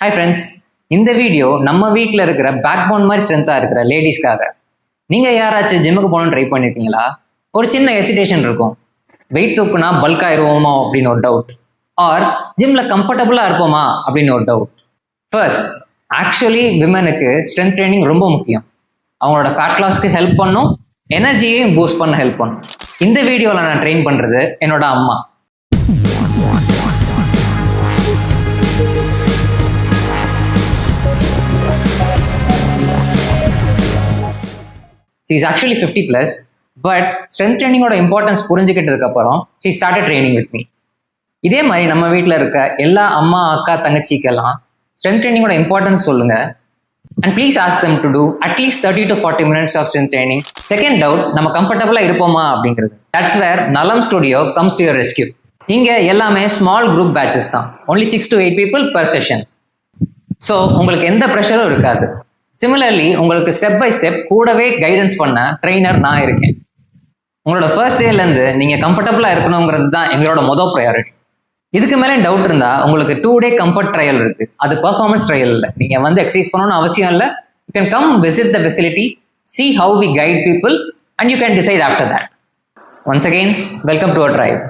Hi friends, இந்த video நம்ம வீட்டில் இருக்கிற பேக் போன் மாதிரி ஸ்ட்ரென்த்தாக இருக்கிற லேடிஸ்க்காக. நீங்கள் யாராச்சும் ஜிம்முக்கு போகணும்னு ட்ரை பண்ணியிருக்கீங்களா? ஒரு சின்ன ஹெசிடேஷன் இருக்கும். வெயிட் தூக்குனா பல்க் ஆயிடுவோமோ அப்படின்னு ஒரு டவுட், ஆர் ஜிம்மில் கம்ஃபர்டபுளாக இருப்போமா அப்படின்னு ஒரு டவுட். ஃபர்ஸ்ட், ஆக்சுவலி விமனுக்கு ஸ்ட்ரென்த் ட்ரைனிங் ரொம்ப முக்கியம். அவங்களோட ஃபேட் லாஸ்க்கு ஹெல்ப் பண்ணும், எனர்ஜியையும் பூஸ்ட் பண்ண ஹெல்ப் பண்ணும். இந்த வீடியோவில் நான் ட்ரெயின் பண்ணுறது என்னோட அம்மா. She is actually 50 plus, but strength training ஓட இம்பார்ட்டன்ஸ் புரிஞ்சுக்கிட்டதுக்கு அப்புறம் she started training with me. இதே மாதிரி நம்ம வீட்டில் இருக்க எல்லா அம்மா அக்கா தங்கச்சிக்கெல்லாம் ஸ்ட்ரென்த் ட்ரைனிங்கோட இம்பார்ட்டன்ஸ் சொல்லுங்க. And please ask them to do at least 30 to 40 minutes of strength training. Second doubt, நம்ம கம்ஃபர்டபுளாக இருப்போமா அப்படிங்கிறது. That's where Nalam Studio comes to your rescue. இங்கே எல்லாமே ஸ்மால் குரூப் பேட்சஸ் தான், only 6 to 8 people per session. So உங்களுக்கு எந்த ப்ரெஷரும் இருக்காது. சிமிலர்லி உங்களுக்கு ஸ்டெப் பை ஸ்டெப் கூடவே கைடன்ஸ் பண்ண ட்ரெயினர் நான் இருக்கேன். உங்களோட ஃபர்ஸ்ட் டேலேருந்து நீங்கள் கம்ஃபர்டபுளாக இருக்கணுங்கிறது தான் எங்களோட மொதல் ப்ரையாரிட்டி. இதுக்கு மேலே டவுட் இருந்தால் உங்களுக்கு 2 day கம்ஃபர்ட் ட்ரையல் இருக்குது. அது பர்ஃபார்மன்ஸ் ட்ரையல் இல்லை. நீங்கள் வந்து எக்ஸசைஸ் பண்ணணும்னு அவசியம் இல்லை. You can come visit the facility, see how we guide people and you can decide after that. Once again, welcome to our tribe.